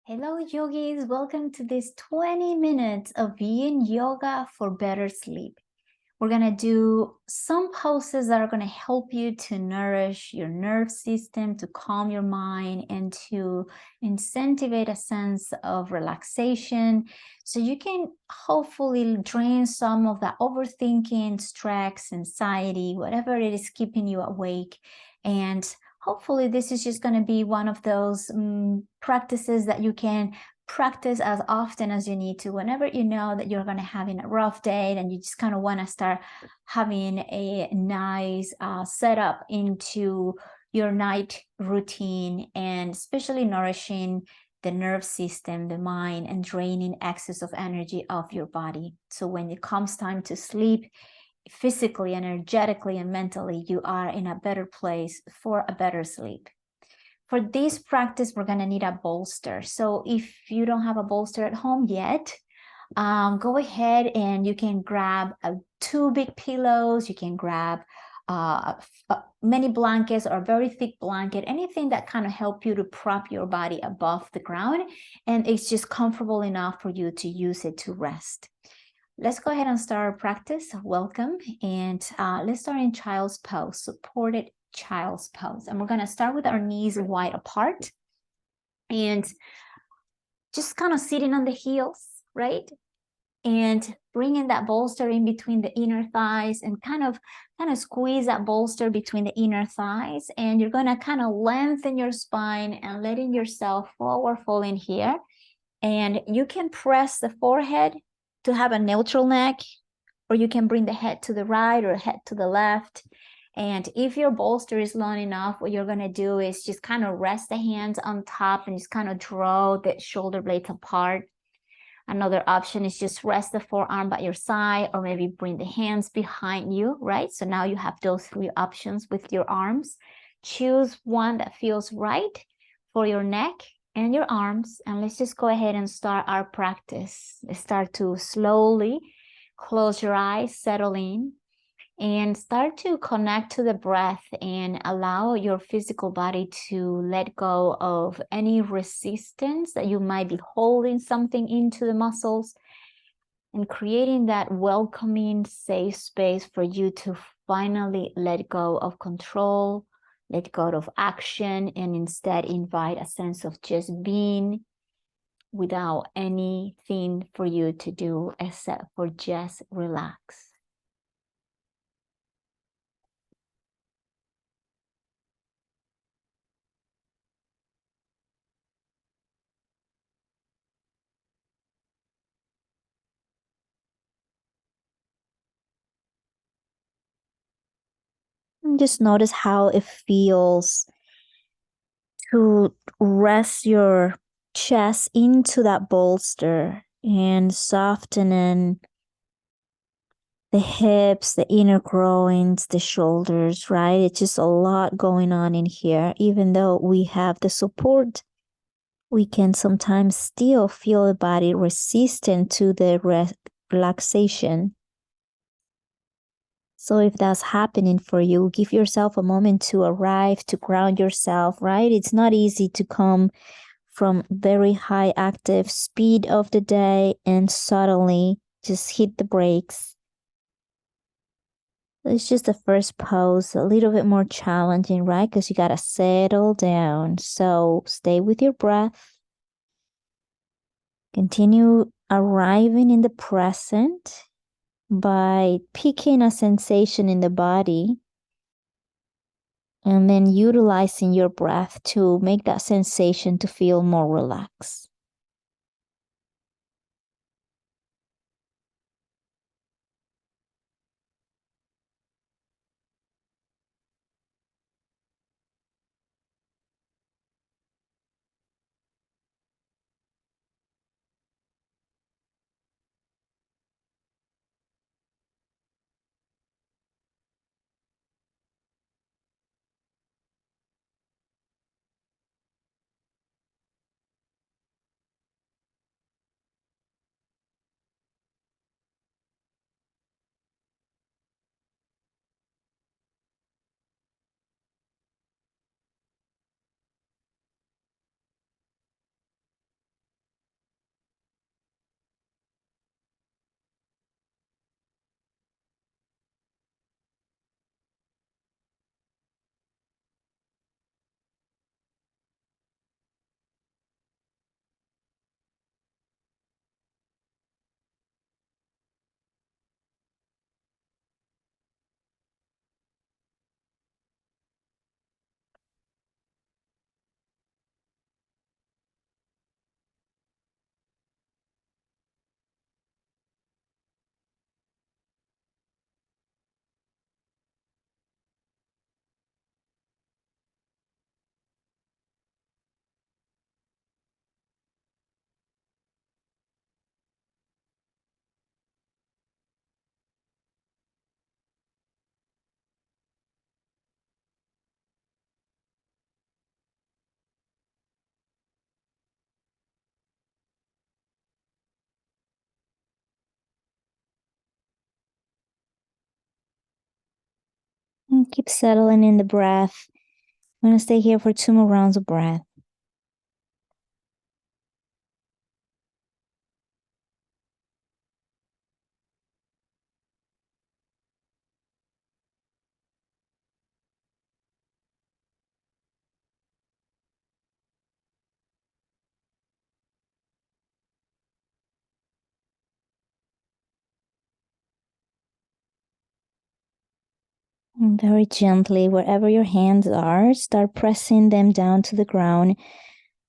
Hello, yogis. Welcome to this 20 minutes of Yin Yoga for better sleep. We're going to do some poses that are going to help you to nourish your nerve system, to calm your mind, and to incentivize a sense of relaxation so you can hopefully drain some of that overthinking, stress, anxiety, whatever it is keeping you awake. And hopefully this is just going to be one of those practices that you can practice as often as you need to. Whenever you know that you're going to having a rough day and you just kind of want to start having a nice setup into your night routine, and especially nourishing the nerve system, the mind, and draining excess of energy off your body. So when it comes time to sleep, physically, energetically, and mentally, you are in a better place for a better sleep. For this practice, we're going to need a bolster. So if you don't have a bolster at home yet, go ahead and you can grab two big pillows. You can grab many blankets or a very thick blanket, anything that kind of help you to prop your body above the ground. And it's just comfortable enough for you to use it to rest. Let's go ahead and start our practice. Welcome. And let's start in child's pose, supported child's pose. And we're going to start with our knees wide apart and just kind of sitting on the heels, right? And bringing that bolster in between the inner thighs and kind of squeeze that bolster between the inner thighs. And you're going to kind of lengthen your spine and letting yourself forward fold in here. And you can press the forehead to have a neutral neck, or you can bring the head to the right or head to the left. And if your bolster is long enough, what you're going to do is just kind of rest the hands on top and just kind of draw the shoulder blades apart. Another option is just rest the forearm by your side, or maybe bring the hands behind you, right? So now you have those three options with your arms. Choose one that feels right for your neck and your arms. And let's just go ahead and start our practice. Let's start to slowly close your eyes, settle in, and start to connect to the breath and allow your physical body to let go of any resistance that you might be holding something into the muscles, and creating that welcoming, safe space for you to finally let go of control, let go of action, and instead invite a sense of just being without anything for you to do except for just relax. And just notice how it feels to rest your chest into that bolster and softening the hips, the inner groins, the shoulders, right? It's just a lot going on in here. Even though we have the support, we can sometimes still feel the body resistant to the relaxation. So if that's happening for you, give yourself a moment to arrive, to ground yourself, right? It's not easy to come from very high active speed of the day and suddenly just hit the brakes. It's just the first pose, a little bit more challenging, right? Because you got to settle down. So stay with your breath. Continue arriving in the present by picking a sensation in the body and then utilizing your breath to make that sensation to feel more relaxed. Keep settling in the breath. I'm going to stay here for 2 more rounds of breath. And very gently, wherever your hands are, start pressing them down to the ground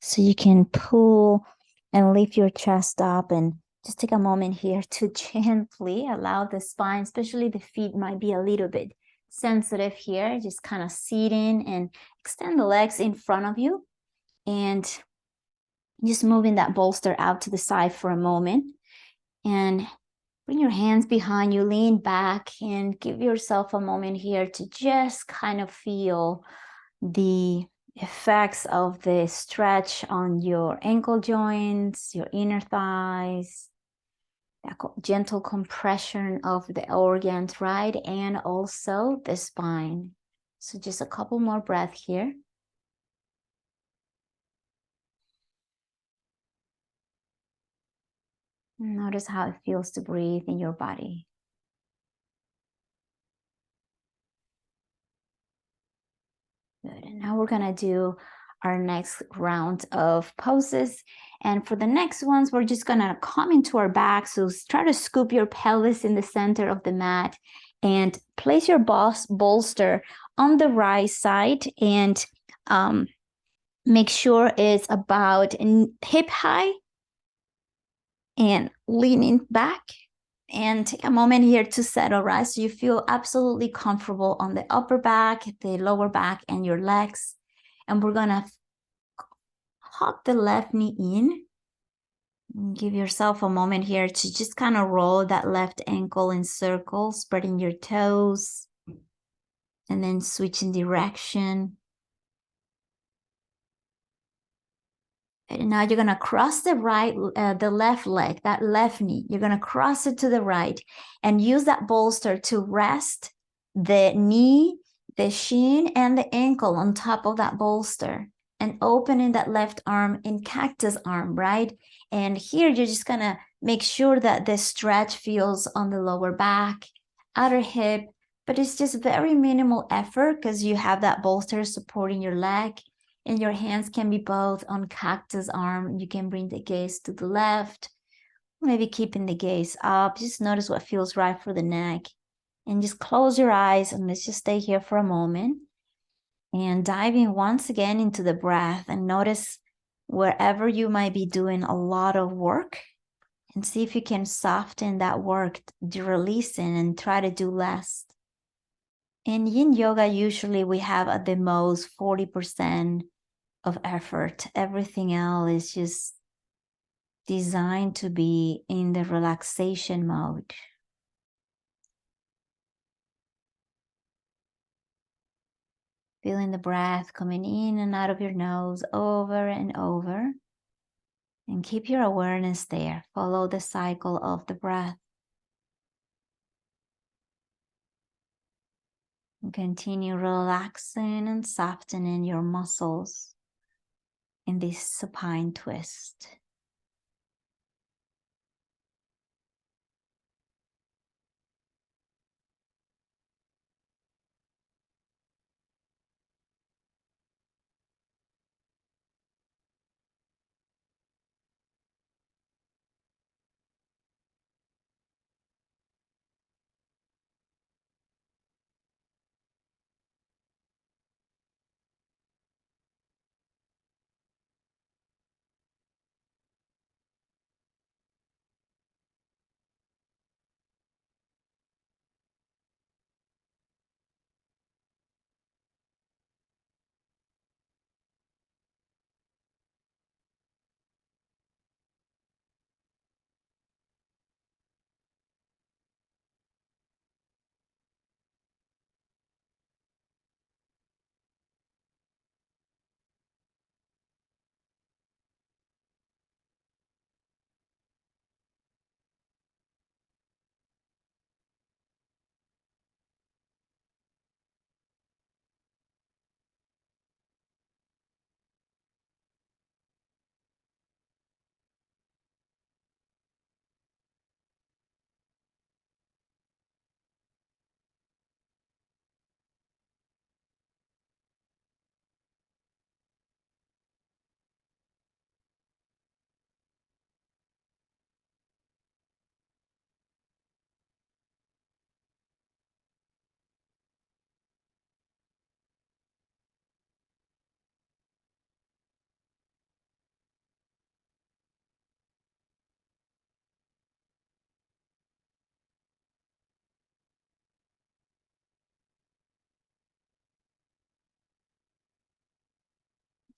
so you can pull and lift your chest up. And just take a moment here to gently allow the spine, especially the feet, might be a little bit sensitive here. Just kind of seating and extend the legs in front of you and just moving that bolster out to the side for a moment. And bring your hands behind you, lean back, and give yourself a moment here to just kind of feel the effects of the stretch on your ankle joints, your inner thighs, that gentle compression of the organs, right? And also the spine. So just a couple more breaths here. Notice how it feels to breathe in your body. Good. And now we're going to do our next round of poses. And for the next ones, we're just going to come into our back. So try to scoop your pelvis in the center of the mat and place your bolster on the right side and make sure it's about hip high and leaning back. And take a moment here to settle, right? So you feel absolutely comfortable on the upper back, the lower back, and your legs. And we're gonna hop the left knee in. Give yourself a moment here to just kind of roll that left ankle in circles, spreading your toes, and then switching direction. And now you're gonna cross the left leg, that left knee. You're gonna cross it to the right and use that bolster to rest the knee, the shin, and the ankle on top of that bolster and opening that left arm in cactus arm, right? And here you're just gonna make sure that the stretch feels on the lower back, outer hip, but it's just very minimal effort because you have that bolster supporting your leg. And your hands can be both on cactus arm. You can bring the gaze to the left, maybe keeping the gaze up. Just notice what feels right for the neck. And just close your eyes and let's just stay here for a moment. And diving once again into the breath and notice wherever you might be doing a lot of work and see if you can soften that work, releasing and try to do less. In Yin Yoga, usually we have at the most 40% of effort. Everything else is just designed to be in the relaxation mode. Feeling the breath coming in and out of your nose over and over. And keep your awareness there. Follow the cycle of the breath. And continue relaxing and softening your muscles in this supine twist.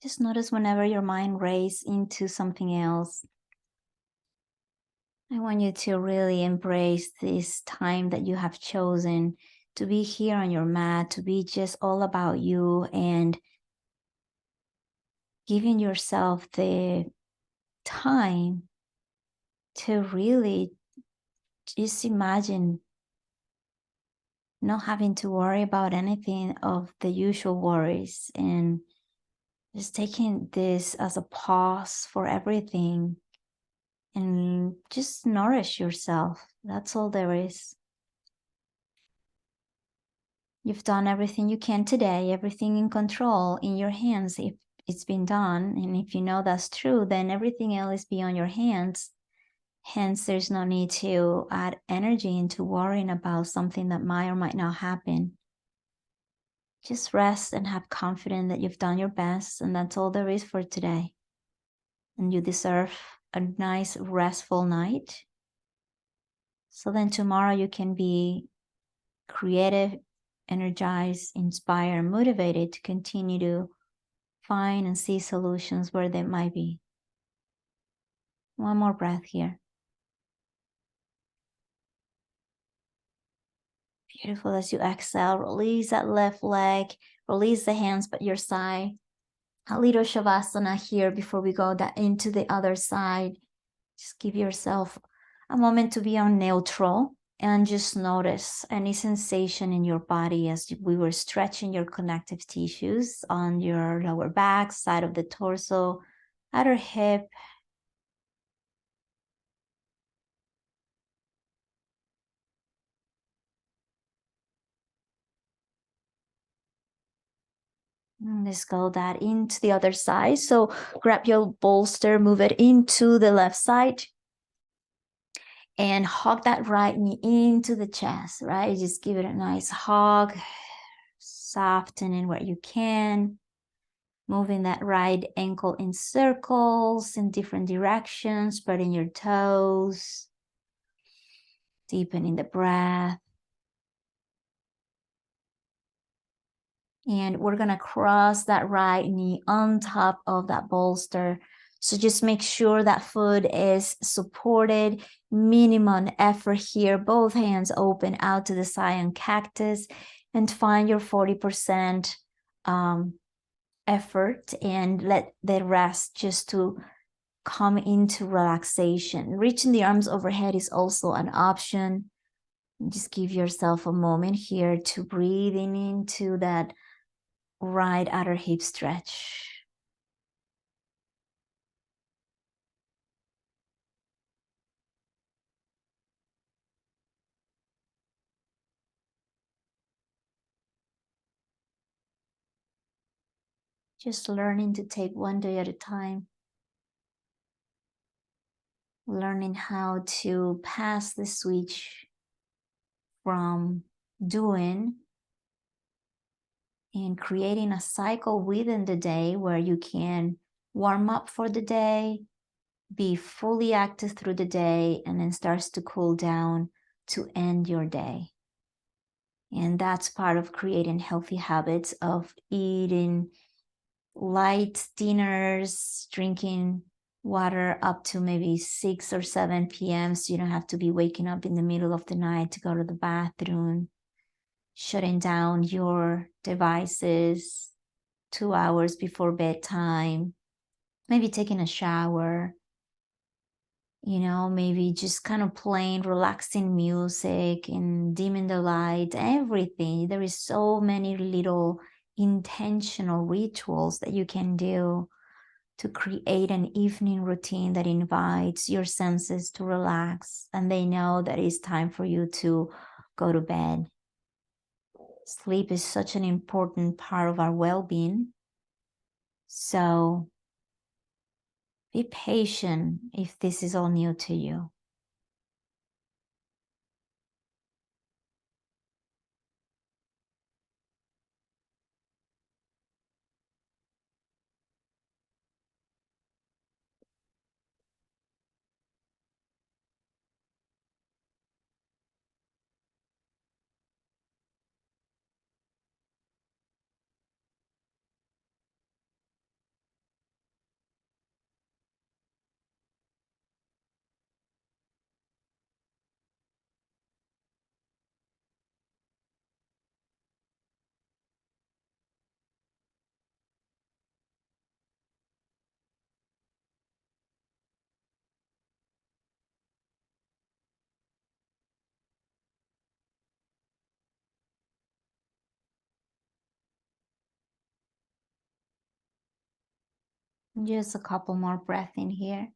Just notice whenever your mind races into something else. I want you to really embrace this time that you have chosen to be here on your mat, to be just all about you and giving yourself the time to really just imagine not having to worry about anything of the usual worries and just taking this as a pause for everything and just nourish yourself. That's all there is. You've done everything you can today, everything in control, in your hands. If it's been done, and if you know that's true, then everything else is beyond your hands. Hence, there's no need to add energy into worrying about something that might or might not happen. Just rest and have confidence that you've done your best, and that's all there is for today. And you deserve a nice, restful night. So then tomorrow you can be creative, energized, inspired, and motivated to continue to find and see solutions where they might be. One more breath here. Beautiful. As you exhale, release that left leg, release the hands by your side. A little shavasana here before we go into the other side. Just give yourself a moment to be on neutral and just notice any sensation in your body as we were stretching your connective tissues on your lower back, side of the torso, outer hip. And let's go that into the other side. So grab your bolster, move it into the left side, and hug that right knee into the chest, right? Just give it a nice hug, softening where you can, moving that right ankle in circles in different directions, spreading your toes, deepening the breath. And we're going to cross that right knee on top of that bolster. So just make sure that foot is supported, minimum effort here, both hands open out to the side and cactus, and find your 40% effort and let the rest just to come into relaxation. Reaching the arms overhead is also an option. Just give yourself a moment here to breathe into that right outer hip stretch. Just learning to take one day at a time. Learning how to pass the switch from doing and creating a cycle within the day where you can warm up for the day, be fully active through the day, and then starts to cool down to end your day. And that's part of creating healthy habits of eating light dinners, drinking water up to maybe 6 or 7 p.m. So you don't have to be waking up in the middle of the night to go to the bathroom, shutting down your devices 2 hours before bedtime, maybe taking a shower, maybe just kind of playing relaxing music and dimming the light, everything. There is so many little intentional rituals that you can do to create an evening routine that invites your senses to relax, and they know that it's time for you to go to bed. Sleep is such an important part of our well-being. So be patient if this is all new to you. Just a couple more breaths in here.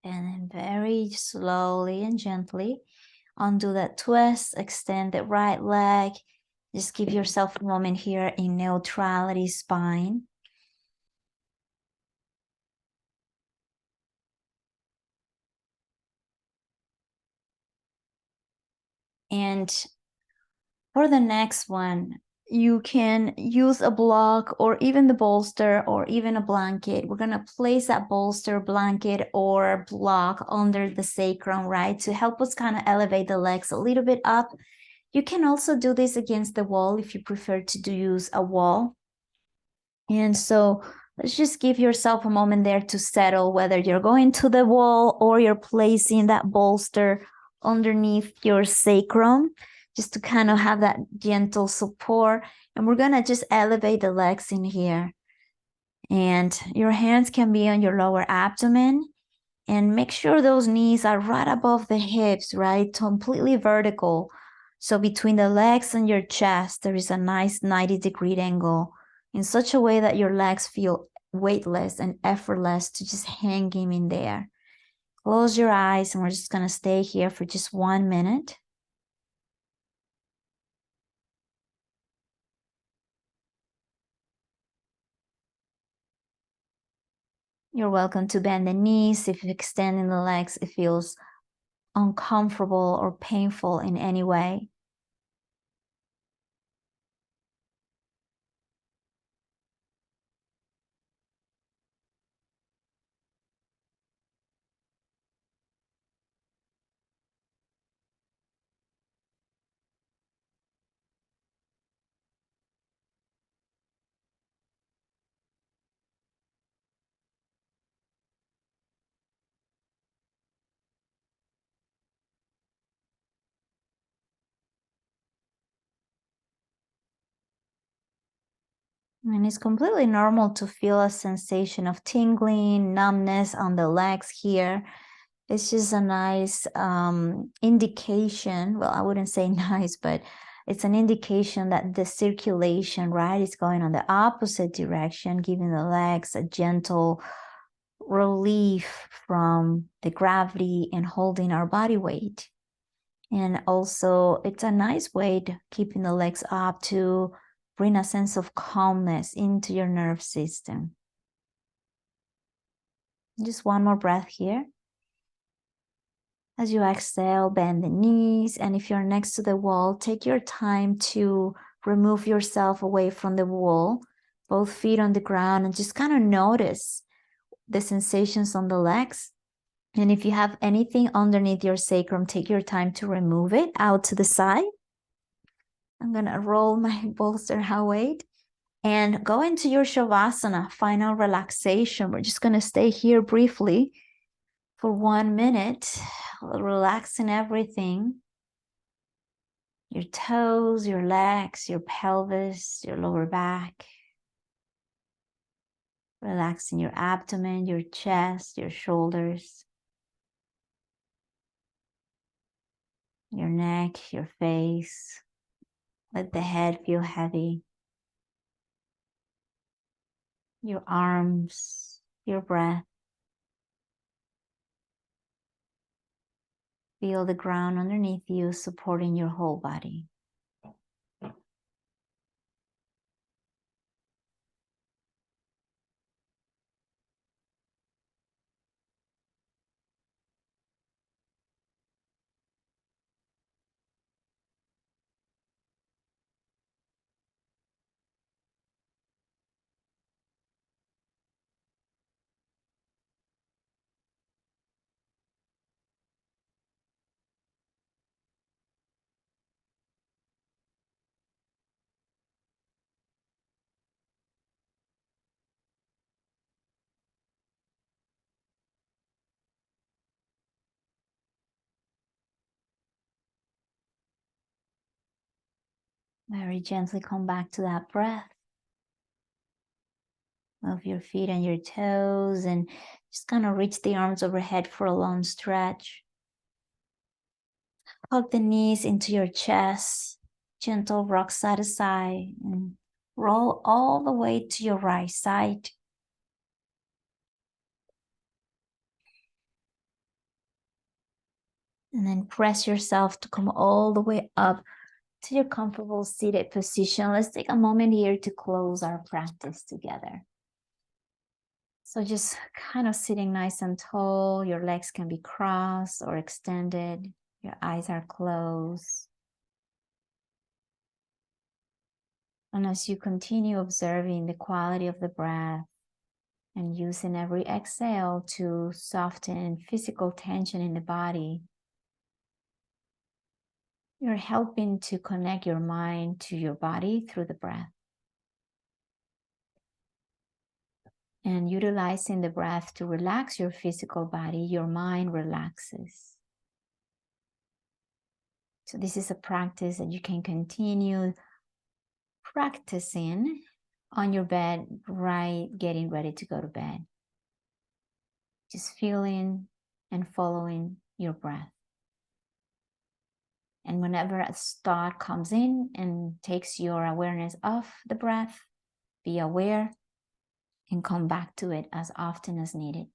And then very slowly and gently undo that twist, extend the right leg. Just give yourself a moment here in neutrality spine. And for the next one, you can use a block or even the bolster or even a blanket. We're going to place that bolster, blanket, or block under the sacrum, right? To help us kind of elevate the legs a little bit up. You can also do this against the wall if you prefer to use a wall. And so let's just give yourself a moment there to settle whether you're going to the wall or you're placing that bolster underneath your sacrum, just to kind of have that gentle support. And we're going to just elevate the legs in here. And your hands can be on your lower abdomen. And make sure those knees are right above the hips, right? Completely vertical. So between the legs and your chest, there is a nice 90-degree angle in such a way that your legs feel weightless and effortless to just hang in there. Close your eyes and we're just going to stay here for just 1 minute. You're welcome to bend the knees. If you're extending the legs, it feels uncomfortable or painful in any way. And it's completely normal to feel a sensation of tingling, numbness on the legs here. It's just a nice indication. Well, I wouldn't say nice, but it's an indication that the circulation, right, is going on the opposite direction, giving the legs a gentle relief from the gravity and holding our body weight. And also, it's a nice way to keeping the legs up to bring a sense of calmness into your nerve system. Just one more breath here. As you exhale, bend the knees. And if you're next to the wall, take your time to remove yourself away from the wall, both feet on the ground, and just kind of notice the sensations on the legs. And if you have anything underneath your sacrum, take your time to remove it out to the side. I'm going to roll my bolster away and go into your Shavasana, final relaxation. We're just going to stay here briefly for 1 minute, relaxing everything. Your toes, your legs, your pelvis, your lower back. Relaxing your abdomen, your chest, your shoulders, your neck, your face. Let the head feel heavy. Your arms, your breath. Feel the ground underneath you supporting your whole body. Very gently come back to that breath. of your feet and your toes, and just kind of reach the arms overhead for a long stretch. Hug the knees into your chest, gentle rock side to side, and roll all the way to your right side. And then press yourself to come all the way up to your comfortable seated position. Let's take a moment here to close our practice together. So just kind of sitting nice and tall. Your legs can be crossed or extended. Your eyes are closed. And as you continue observing the quality of the breath and using every exhale to soften physical tension in the body, you're helping to connect your mind to your body through the breath. And utilizing the breath to relax your physical body, your mind relaxes. So this is a practice that you can continue practicing on your bed, right, getting ready to go to bed. Just feeling and following your breath. And whenever a thought comes in and takes your awareness off the breath, be aware and come back to it as often as needed.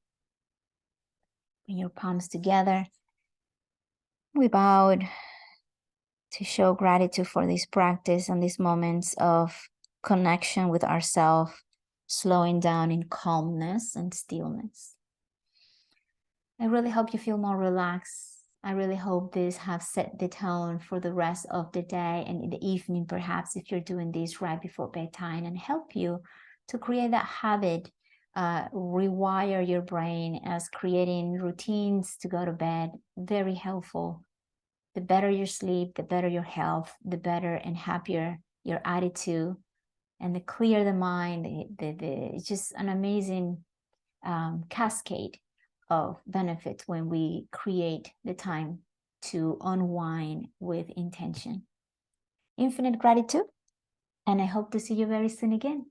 Bring your palms together. We bowed to show gratitude for this practice and these moments of connection with ourselves, slowing down in calmness and stillness. I really hope you feel more relaxed. I really hope this has set the tone for the rest of the day and in the evening, perhaps, if you're doing this right before bedtime, and help you to create that habit, rewire your brain as creating routines to go to bed. Very helpful. The better your sleep, the better your health, the better and happier your attitude, and the clearer the mind. It's just an amazing cascade of benefits when we create the time to unwind with intention. Infinite gratitude, and I hope to see you very soon again.